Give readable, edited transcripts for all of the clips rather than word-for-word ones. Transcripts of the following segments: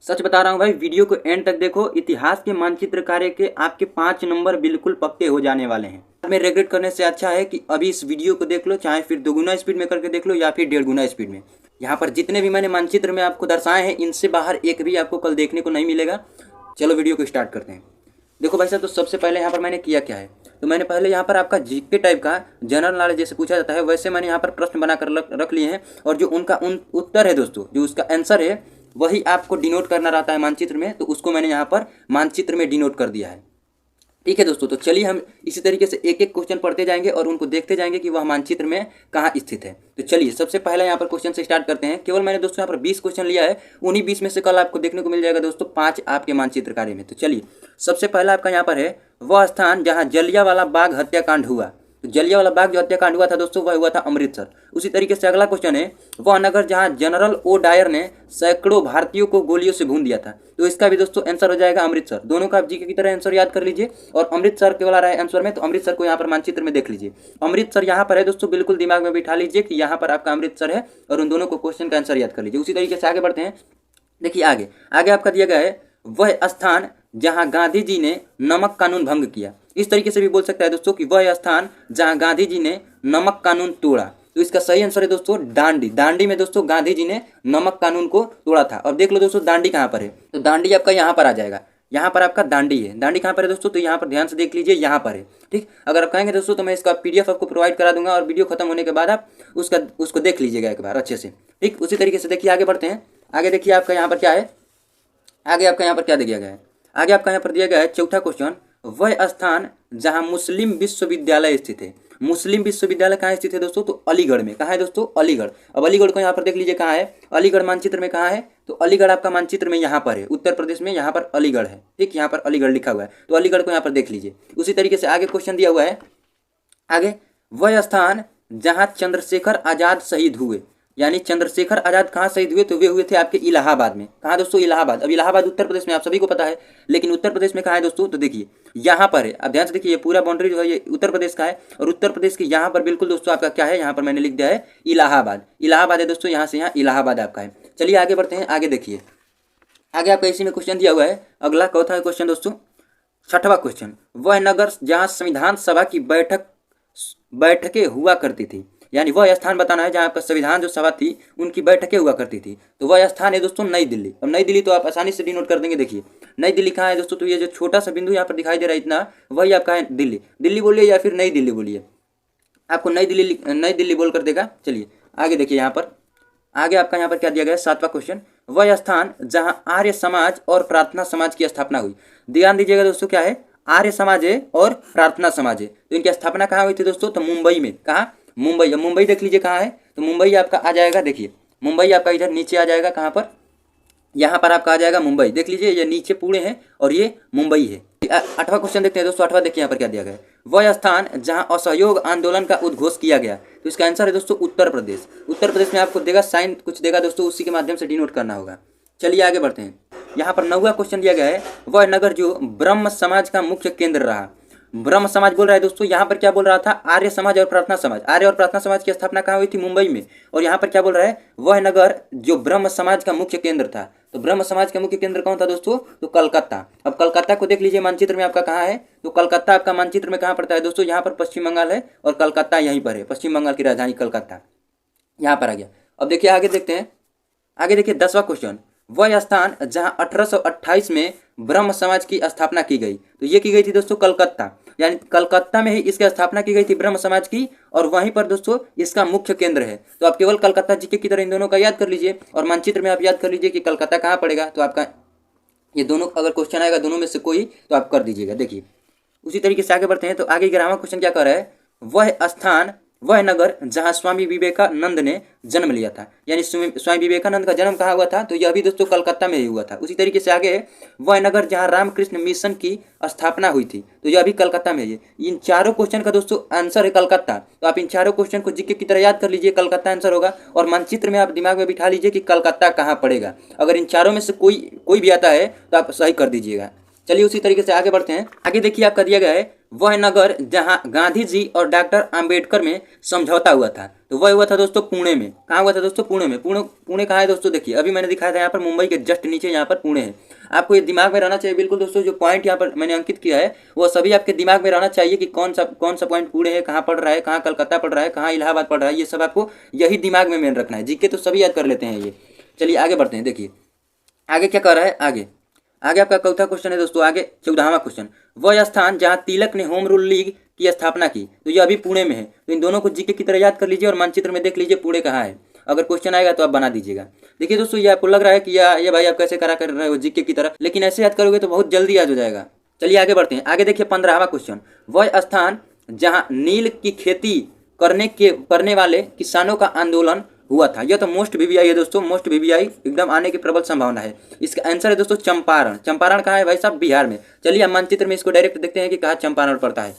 सच बता रहा हूँ भाई, वीडियो को एंड तक देखो। इतिहास के मानचित्र कार्य के आपके 5 नंबर बिल्कुल पक्के हो जाने वाले हैं। में रेग्रेट करने से अच्छा है कि अभी इस वीडियो को देख लो, चाहे फिर 2 गुना स्पीड में करके देख लो या फिर 1.5 गुना स्पीड में। यहाँ पर जितने भी मैंने मानचित्र में आपको दर्शाए हैं, इनसे बाहर एक भी आपको कल देखने को नहीं मिलेगा। चलो वीडियो को स्टार्ट करते हैं। देखो भाई साहब, तो सबसे पहले यहाँ पर मैंने किया क्या है, तो मैंने पहले यहाँ पर आपका जीके टाइप का जनरल नॉलेज जैसे पूछा जाता है वैसे मैंने यहाँ पर प्रश्न बनाकर रख लिए हैं। और जो उनका उत्तर है दोस्तों, जो उसका आंसर है वही आपको डिनोट करना रहता है मानचित्र में, तो उसको मैंने यहाँ पर मानचित्र में डिनोट कर दिया है। ठीक है दोस्तों, तो चलिए हम इसी तरीके से एक एक क्वेश्चन पढ़ते जाएंगे और उनको देखते जाएंगे कि वह मानचित्र में कहाँ स्थित है। तो चलिए सबसे पहले यहाँ पर क्वेश्चन से स्टार्ट करते हैं। केवल मैंने दोस्तों यहाँ पर 20 क्वेश्चन लिया है, उन्हीं 20 में से कल आपको देखने को मिल जाएगा दोस्तों 5 आपके मानचित्र कार्य में। तो चलिए सबसे पहला आपका यहाँ पर है वह स्थान जहाँ जलियांवाला बाग हत्याकांड हुआ। तो जलियांवाला बाग जो हत्याकांड हुआ था दोस्तों, वह हुआ था अमृतसर। उसी तरीके से अगला क्वेश्चन है वह नगर जहां जनरल ओ डायर ने सैकड़ों भारतीयों को गोलियों से भून दिया था। तो इसका भी दोस्तों आंसर हो जाएगा अमृतसर। दोनों का आप जीके की तरह आंसर याद कर लीजिए और अमृतसर के वाला रहे आंसर में, तो अमृतसर को यहाँ पर मानचित्र में देख लीजिए। अमृतसर यहाँ पर है दोस्तों, बिल्कुल दिमाग में बिठा लीजिए कि यहाँ पर आपका अमृतसर है और उन दोनों को क्वेश्चन का आंसर याद कर लीजिए। उसी तरीके से आगे बढ़ते हैं। देखिए आगे आगे आपका दिया गया है वह स्थान जहां गांधी जी ने नमक कानून भंग किया। इस तरीके से भी बोल सकता है दोस्तों कि वह स्थान जहां गांधी जी ने नमक कानून तोड़ा। तो इसका सही आंसर है दोस्तों दांडी। दांडी में दोस्तों गांधी जी ने नमक कानून को तोड़ा था। और देख लो दोस्तों दांडी कहाँ पर है, तो दांडी आपका यहाँ पर आ जाएगा। यहाँ पर आपका दांडी है। दांडी कहाँ पर है दोस्तों, तो यहाँ पर ध्यान से देख लीजिए, यहाँ पर है। ठीक, अगर आप कहेंगे दोस्तों तो मैं इसका PDF आपको प्रोवाइड करा दूंगा और वीडियो खत्म होने के बाद आप उसको देख लीजिएगा एक बार अच्छे से। ठीक, उसी तरीके से देखिए आगे बढ़ते हैं। आगे देखिए आपका यहाँ पर क्या है, आगे आपका यहाँ पर क्या दिया गया है। आगे आपका यहाँ पर दिया गया है चौथा क्वेश्चन वह स्थान जहां मुस्लिम विश्वविद्यालय स्थित है। मुस्लिम विश्वविद्यालय कहाँ स्थित है दोस्तों, तो अलीगढ़ में। कहाँ है दोस्तों, अलीगढ़। अब अलीगढ़ को यहाँ पर देख लीजिए कहाँ है, अलीगढ़ मानचित्र में कहाँ है, तो अलीगढ़ आपका मानचित्र में यहाँ पर है, उत्तर प्रदेश में यहाँ पर अलीगढ़ है। ठीक, यहाँ पर अलीगढ़ लिखा हुआ है, तो अलीगढ़ को यहाँ पर देख लीजिए। उसी तरीके से आगे क्वेश्चन दिया हुआ है, आगे वह स्थान जहाँ चंद्रशेखर आजाद शहीद हुए। यानी चंद्रशेखर आजाद कहाँ शहीद हुए, तो वे हुए थे आपके इलाहाबाद में। कहाँ दोस्तों, इलाहाबाद। अब इलाहाबाद उत्तर प्रदेश में, आप सभी को पता है, लेकिन उत्तर प्रदेश में कहाँ है दोस्तों, तो देखिए यहाँ पर है। अब ध्यान से देखिए, ये पूरा बाउंड्री जो है ये उत्तर प्रदेश का है और उत्तर प्रदेश के यहाँ पर बिल्कुल दोस्तों आपका क्या है, यहाँ पर मैंने लिख दिया है इलाहाबाद। इलाहाबाद है दोस्तों, यहाँ से यहाँ इलाहाबाद आपका है। चलिए आगे बढ़ते हैं। आगे देखिए, आगे आपका इसी में क्वेश्चन दिया हुआ है। अगला चौथा क्वेश्चन दोस्तों, छठवां क्वेश्चन वह नगर जहाँ संविधान सभा की बैठकें हुआ करती थी। यानी वह स्थान बताना है जहाँ आपका संविधान जो सभा थी उनकी बैठकें हुआ करती थी। तो वह स्थान है दोस्तों नई दिल्ली। अब नई दिल्ली तो आप आसानी से डिनोट कर देंगे। देखिए नई दिल्ली कहाँ है दोस्तों, तो ये जो छोटा सा बिंदु यहाँ पर दिखाई दे रहा है इतना, वही आपका है दिल्ली। दिल्ली बोलिए या फिर नई दिल्ली बोलिए, आपको नई दिल्ली बोलकर देगा। चलिए आगे देखिए, यहाँ पर आगे आपका यहाँ पर क्या दिया गया है, सातवां क्वेश्चन वह स्थान जहां आर्य समाज और प्रार्थना समाज की स्थापना हुई। ध्यान दीजिएगा दोस्तों, क्या है, आर्य समाज है और प्रार्थना समाज है। तो इनकी स्थापना कहाँ हुई थी दोस्तों, तो मुंबई में। कहाँ, मुंबई। अब मुंबई देख लीजिए कहाँ है, तो मुंबई आपका आ जाएगा। देखिए मुंबई आपका इधर नीचे आ जाएगा, कहाँ पर, यहाँ पर आपका आ जाएगा मुंबई। देख लीजिए ये नीचे पूरे हैं और ये मुंबई है। आठवां क्वेश्चन देखते हैं दोस्तों। आठवां देखिए यहाँ पर क्या दिया गया है, वह स्थान जहां असहयोग आंदोलन का उद्घोष किया गया। तो इसका आंसर है दोस्तों उत्तर प्रदेश। उत्तर प्रदेश में आपको देगा साइन कुछ देगा दोस्तों, उसी के माध्यम से डिनोट करना होगा। चलिए आगे बढ़ते हैं। यहाँ पर 9वां क्वेश्चन दिया गया है वह नगर जो ब्रह्म समाज का मुख्य केंद्र रहा। ब्रह्म समाज बोल रहा है दोस्तों, यहाँ पर क्या बोल रहा था, आर्य समाज और प्रार्थना समाज। आर्य और प्रार्थना समाज की स्थापना कहाँ हुई थी, मुंबई में। और यहाँ पर क्या बोल रहा है, वह नगर जो ब्रह्म समाज का मुख्य केंद्र था। तो ब्रह्म समाज का मुख्य केंद्र कौन था दोस्तों, तो कलकत्ता। अब कलकत्ता को देख लीजिए मानचित्र में आपका कहाँ है, तो कलकत्ता आपका मानचित्र में कहाँ पड़ता है दोस्तों, यहाँ पर पश्चिम बंगाल है और कलकत्ता यहीं पर है, पश्चिम बंगाल की राजधानी कलकत्ता यहाँ पर आ गया। अब देखिए आगे देखते हैं। आगे देखिए 10वां क्वेश्चन वह स्थान जहां 1828 में ब्रह्म समाज की स्थापना की गई। तो ये की गई थी दोस्तों कलकत्ता। यानी कलकत्ता में ही इसकी स्थापना की गई थी ब्रह्म समाज की, और वहीं पर दोस्तों इसका मुख्य केंद्र है। तो आप केवल कलकत्ता जीके की तरह इन दोनों का याद कर लीजिए और मानचित्र में आप याद कर लीजिए कि कलकत्ता कहाँ पड़ेगा। तो आपका ये दोनों अगर क्वेश्चन आएगा दोनों में से कोई, तो आप कर दीजिएगा। देखिए उसी तरीके से आगे बढ़ते हैं। तो आगे 11वां क्वेश्चन क्या कर रहा है, वह स्थान वह नगर जहां स्वामी विवेकानंद ने जन्म लिया था। यानी स्वामी विवेकानंद का जन्म कहाँ हुआ था, तो यह भी दोस्तों कलकत्ता में ही हुआ था। उसी तरीके से आगे वह नगर जहां रामकृष्ण मिशन की स्थापना हुई थी, तो यह भी कलकत्ता में है। इन चारों क्वेश्चन का दोस्तों आंसर है कलकत्ता। तो आप इन चारों क्वेश्चन को जीके की तरह याद कर लीजिए, कलकत्ता आंसर होगा। और मानचित्र में आप दिमाग में बिठा लीजिए कि कलकत्ता कहाँ पड़ेगा। अगर इन चारों में से कोई भी आता है तो आप सही कर दीजिएगा। चलिए उसी तरीके से आगे बढ़ते हैं। आगे देखिए आपका दिया गया है वह नगर जहां गांधी जी और डॉक्टर अंबेडकर में समझौता हुआ था, तो वह हुआ था दोस्तों पुणे में। कहाँ हुआ था दोस्तों? पुणे में। पुणे कहाँ है दोस्तों? देखिए अभी मैंने दिखाया था यहाँ पर मुंबई के जस्ट नीचे यहाँ पर पुणे है। आपको ये दिमाग में रहना चाहिए बिल्कुल दोस्तों, जो पॉइंट यहाँ पर मैंने अंकित किया है वो सभी आपके दिमाग में रहना चाहिए कि कौन सा पॉइंट पुणे है, कहाँ पड़ रहा है, कहाँ कलकत्ता पड़ रहा है, कहाँ इलाहाबाद पड़ रहा है, ये सब आपको यही दिमाग में मेन रखना है। जीके तो सभी याद कर लेते हैं ये। चलिए आगे बढ़ते हैं। देखिए आगे क्या कर रहा है। आगे आपका चौथा क्वेश्चन है दोस्तों। आगे 14वां क्वेश्चन, वह स्थान जहां तिलक ने होम रूल लीग की स्थापना की, तो ये अभी पुणे में है। तो इन दोनों को जीके की तरह याद कर लीजिए और मानचित्र में देख लीजिए पुणे कहाँ है। अगर क्वेश्चन आएगा तो आप बना दीजिएगा। देखिए दोस्तों ये आपको लग रहा है कि ये भाई आप कैसे करा कर रहे हो जीके की तरह, लेकिन ऐसे याद करोगे तो बहुत जल्दी याद हो जाएगा। चलिए आगे बढ़ते हैं। आगे देखिए 15वां क्वेश्चन, वह स्थान जहां नील की खेती करने वाले किसानों का आंदोलन हुआ था। यह तो मोस्ट वीवीआई है दोस्तों, मोस्ट वीवीआई एकदम आने की प्रबल संभावना है। इसका आंसर है दोस्तों चंपारण। चंपारण कहाँ है भाई साहब? बिहार में। चलिए हम मानचित्र में इसको डायरेक्ट देखते हैं कि कहाँ चंपारण पड़ता है।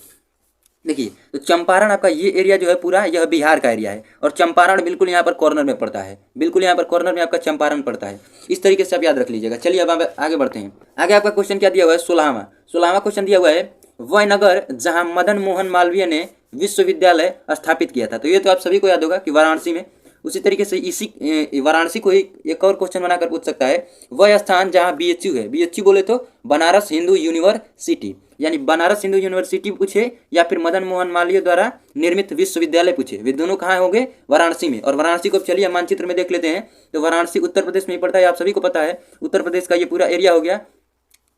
देखिए तो चंपारण आपका ये एरिया जो है पूरा यह बिहार का एरिया है और चंपारण बिल्कुल यहाँ पर कॉर्नर में पड़ता है। बिल्कुल यहाँ पर कॉर्नर में आपका चंपारण पड़ता है। इस तरीके से आप याद रख लीजिएगा। चलिए अब आगे बढ़ते हैं। आगे आपका क्वेश्चन क्या दिया हुआ है? 16वां क्वेश्चन दिया हुआ है, वह नगर जहाँ मदन मोहन मालवीय ने विश्वविद्यालय स्थापित किया था। तो ये तो आप सभी को याद होगा कि वाराणसी में। उसी तरीके से इसी वाराणसी को ही एक और क्वेश्चन बनाकर पूछ सकता है, वह स्थान जहाँ बीएचयू है। बीएचयू बोले तो बनारस हिंदू यूनिवर्सिटी, यानी बनारस हिंदू यूनिवर्सिटी पूछे या फिर मदन मोहन मालवीय द्वारा निर्मित विश्वविद्यालय पूछे, वे दोनों कहाँ होंगे? वाराणसी में। और वाराणसी को चलिए मानचित्र में देख लेते हैं। तो वाराणसी उत्तर प्रदेश में ही पड़ता है, आप सभी को पता है। उत्तर प्रदेश का ये पूरा एरिया हो गया।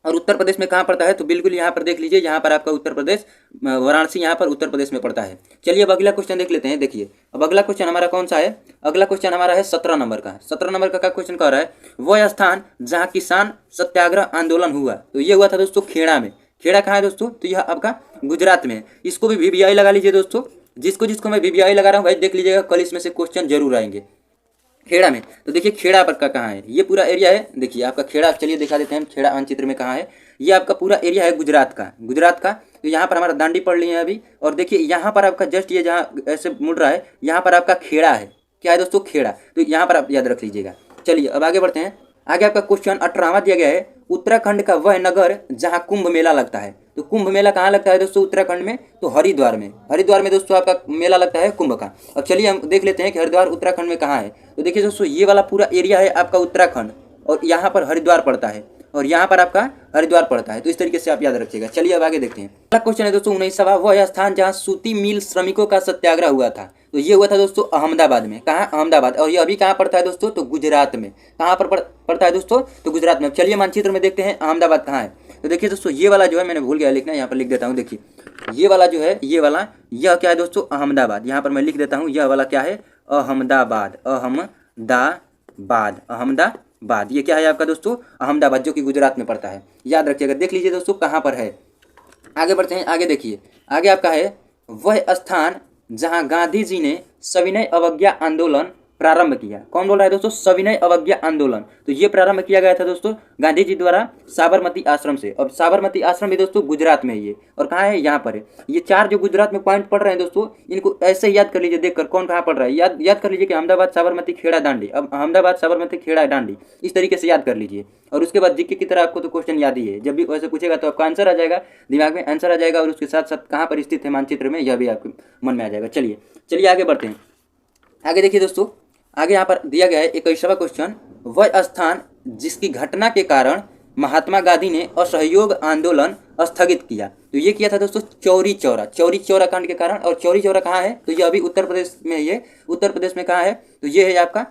और उत्तर प्रदेश में कहाँ पड़ता है? तो बिल्कुल यहाँ पर देख लीजिए, यहाँ पर आपका उत्तर प्रदेश, वाराणसी यहाँ पर उत्तर प्रदेश में पड़ता है। चलिए अब अगला क्वेश्चन देख लेते हैं। देखिए अब अगला क्वेश्चन हमारा कौन सा है? अगला क्वेश्चन हमारा है 17 नंबर का। 17 नंबर का क्वेश्चन कह रहा है, वह स्थान जहाँ किसान सत्याग्रह आंदोलन हुआ, तो ये हुआ था दोस्तों खेड़ा में। खेड़ा कहाँ है दोस्तों? तो यह आपका गुजरात में है। इसको भी वीवीआई लगा लीजिए दोस्तों। जिसको मैं वीवीआई लगा रहा हूँ भाई देख लीजिएगा, कल इसमें से क्वेश्चन जरूर आएंगे। खेड़ा में तो देखिए खेड़ा पर का कहाँ है? ये पूरा एरिया है। देखिए आपका खेड़ा, चलिए दिखा देते हैं खेड़ा मानचित्र में कहाँ है। ये आपका पूरा एरिया है गुजरात का। तो यहाँ पर हमारा दांडी पड़ ली है अभी। और देखिए यहाँ पर आपका जस्ट ये जहाँ ऐसे मुड़ रहा है, यहाँ पर आपका खेड़ा है। क्या है दोस्तों? खेड़ा। तो यहाँ पर आप याद रख लीजिएगा। चलिए अब आगे बढ़ते हैं। आगे आपका क्वेश्चन 18वां दिया गया है, उत्तराखंड का वह नगर जहाँ कुंभ मेला लगता है। तो कुंभ मेला कहाँ लगता है दोस्तों उत्तराखंड में? तो हरिद्वार में। हरिद्वार में दोस्तों आपका मेला लगता है कुंभ का। अब चलिए हम देख लेते हैं कि हरिद्वार उत्तराखंड में कहाँ है। तो देखिए दोस्तों ये वाला पूरा एरिया है आपका उत्तराखंड, और यहाँ पर हरिद्वार पड़ता है, और यहाँ पर आपका हरिद्वार पड़ता है। तो इस तरीके से आप याद रखिएगा। चलिए अब आगे देखते हैं। अगला क्वेश्चन है दोस्तों 19वां, वह स्थान जहाँ सूती मिल श्रमिकों का सत्याग्रह हुआ था। तो ये हुआ था दोस्तों अहमदाबाद में। कहाँ? अहमदाबाद। और ये अभी कहाँ पड़ता है दोस्तों? तो गुजरात में। कहाँ पर पड़ता है दोस्तों? तो गुजरात में। अब चलिए मानचित्र में देखते हैं अहमदाबाद कहाँ है। तो देखिए दोस्तों ये वाला जो है, मैंने भूल गया लिखना, यहाँ पर लिख देता हूँ। देखिए ये वाला जो है, ये वाला यह क्या है दोस्तों? अहमदाबाद। यहाँ पर मैं लिख देता हूँ, यह वाला क्या है? अहमदाबाद। अहमदाबाद ये क्या है आपका दोस्तों? अहमदाबाद, जो कि गुजरात में पड़ता है। याद रखिएगा। देख लीजिए दोस्तों कहाँ पर है। आगे बढ़ते हैं। आगे देखिए आगे आपका है, वह स्थान जहां गांधी जी ने सविनय अवज्ञा आंदोलन प्रारंभ किया। कौन बोल रहा है दोस्तों? सविनय अवज्ञा आंदोलन। तो ये प्रारंभ किया गया था दोस्तों गांधी जी द्वारा साबरमती आश्रम से। अब साबरमती आश्रम भी दोस्तों गुजरात में है ये। और कहाँ है? यहाँ पर है। ये चार जो गुजरात में पॉइंट पढ़ रहे हैं दोस्तों, इनको ऐसे ही याद कर लीजिए देखकर कौन कहाँ पढ़ रहा है। याद कर लीजिए कि अहमदाबाद साबरमती खेड़ा दांडी। अब अहमदाबाद साबरमती खेड़ा दांडी, इस तरीके से याद कर लीजिए। और उसके बाद जीके की तरह आपको तो क्वेश्चन याद ही है। जब भी वैसे पूछेगा तो आपका आंसर आ जाएगा, दिमाग में आंसर आ जाएगा, और उसके साथ साथ कहाँ पर स्थित है मानचित्र में यह भी आपके मन में आ जाएगा। चलिए आगे बढ़ते हैं। आगे देखिए दोस्तों, आगे यहाँ पर दिया गया है 21वां क्वेश्चन, वह स्थान जिसकी घटना के कारण महात्मा गांधी ने असहयोग आंदोलन स्थगित किया। तो ये किया था दोस्तों चौरी चौरा कांड के कारण। और चौरी चौरा कहाँ है? तो ये अभी उत्तर प्रदेश में। ये उत्तर प्रदेश में कहाँ है? तो ये है आपका,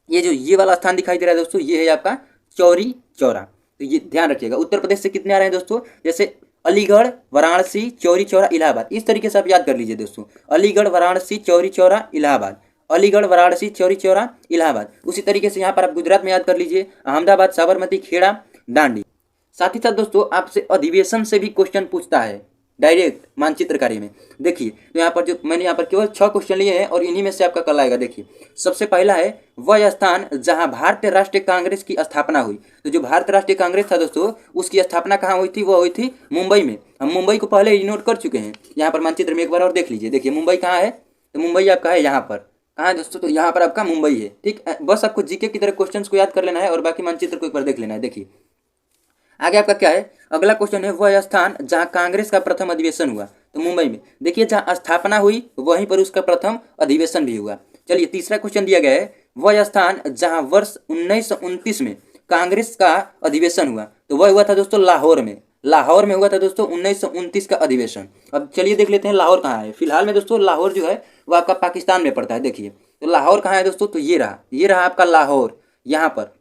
ये जो ये वाला स्थान दिखाई दे रहा है दोस्तों, ये है आपका चौरी चौरा। तो ये ध्यान रखिएगा। उत्तर प्रदेश से कितने आ रहे हैं दोस्तों? जैसे अलीगढ़, वाराणसी, चौरी चौरा, इलाहाबाद। इस तरीके से आप याद कर लीजिए दोस्तों, अलीगढ़, वाराणसी, चौरी चौरा, इलाहाबाद। अलीगढ़, वाराणसी, चौरी चौरा, इलाहाबाद। उसी तरीके से यहाँ पर आप गुजरात में याद कर लीजिए, अहमदाबाद, साबरमती, खेड़ा, दांडी। साथ ही साथ दोस्तों आपसे अधिवेशन से भी क्वेश्चन पूछता है डायरेक्ट मानचित्र कार्य में। देखिए तो यहाँ पर जो मैंने यहाँ पर केवल 6 क्वेश्चन लिए हैं और इन्हीं में से आपका कल आएगा। देखिए सबसे पहला है, वह स्थान जहाँ भारतीय राष्ट्रीय कांग्रेस की स्थापना हुई। तो जो भारतीय राष्ट्रीय कांग्रेस था दोस्तों, उसकी स्थापना कहाँ हुई थी? वह हुई थी मुंबई में। हम मुंबई को पहले ही नोट कर चुके हैं। यहाँ पर मानचित्र में एक बार और देख लीजिए। देखिए मुंबई कहाँ है? तो मुंबई आपका है यहाँ पर। कहाँ है दोस्तों? तो यहाँ पर आपका मुंबई है। ठीक, बस आपको जीके की तरह क्वेश्चंस को याद कर लेना है और बाकी मानचित्र को एक बार देख लेना है। देखिए आगे आपका क्या है, अगला क्वेश्चन है वह स्थान जहां कांग्रेस का प्रथम अधिवेशन हुआ। तो मुंबई में। देखिए जहां स्थापना हुई वहीं पर उसका प्रथम अधिवेशन भी हुआ। चलिए तीसरा क्वेश्चन दिया गया है वह स्थान जहां वर्ष 1929 में कांग्रेस का अधिवेशन हुआ। तो वह हुआ था दोस्तों लाहौर में। लाहौर में हुआ था दोस्तों 1929 का अधिवेशन। अब चलिए देख लेते हैं लाहौर कहाँ है। फिलहाल में दोस्तों लाहौर जो है वो आपका पाकिस्तान में पड़ता है। देखिए तो लाहौर कहाँ है दोस्तों, तो ये रहा आपका लाहौर, यहाँ पर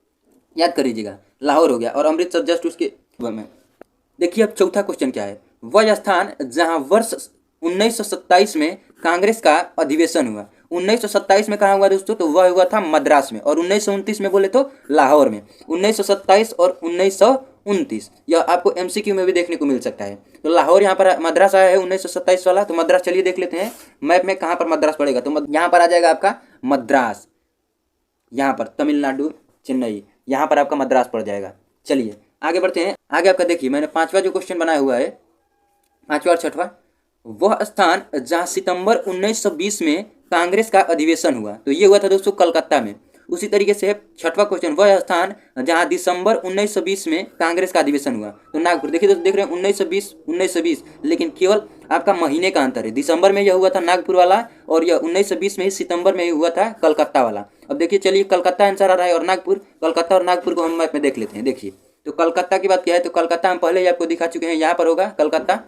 याद कर लीजिएगा लाहौर हो गया। और अमृतसर जस्ट उसके में। देखिए अब चौथा क्वेश्चन क्या है, वह स्थान जहां वर्ष 1927 में कांग्रेस का अधिवेशन हुआ। 1927 में कहाँ हुआ दोस्तों, तो वह हुआ था मद्रास में। और 1929 में बोले तो लाहौर में। 1927 और 1929 यह आपको एमसीक्यू में भी देखने को मिल सकता है। तो लाहौर यहाँ पर मद्रास आया है 1927 वाला। तो मद्रास चलिए देख लेते हैं मैप में कहाँ पर मद्रास पड़ेगा। तो यहाँ पर आ जाएगा आपका मद्रास, यहाँ पर तमिलनाडु चेन्नई, यहाँ पर आपका मद्रास पड़ जाएगा। चलिए आगे बढ़ते हैं। आगे आपका देखिए मैंने पांचवा जो क्वेश्चन बनाया हुआ है, पांचवा और छठवा, वह स्थान जहां सितंबर 1920 में कांग्रेस का अधिवेशन हुआ। तो ये हुआ था दोस्तों कलकत्ता में। उसी तरीके से छठवां क्वेश्चन, वह स्थान जहां दिसंबर 1920 में कांग्रेस का अधिवेशन हुआ। तो नागपुर। देखिए दोस्तों देख रहे हैं 1920 लेकिन केवल आपका महीने का अंतर है। दिसंबर में यह हुआ था नागपुर वाला और यह 1920 में सितंबर में हुआ था कलकत्ता वाला। अब देखिए चलिए कलकत्ता आंसर आ रहा है और नागपुर। कलकत्ता और नागपुर को हम मैप में देख लेते हैं। देखिए तो कलकत्ता की बात क्या है, तो कलकत्ता हम पहले ही आपको दिखा चुके हैं, यहाँ पर होगा कलकत्ता।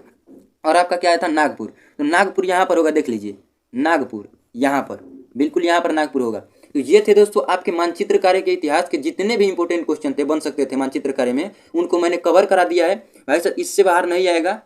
और आपका क्या था नागपुर। तो नागपुर यहाँ पर होगा, देख लीजिए नागपुर यहाँ पर, बिल्कुल यहाँ पर नागपुर होगा। तो ये थे दोस्तों आपके मानचित्र कार्य के इतिहास के जितने भी इंपॉर्टेंट क्वेश्चन थे बन सकते थे मानचित्र कार्य में, उनको मैंने कवर करा दिया है। भाई साहब इससे बाहर नहीं आएगा,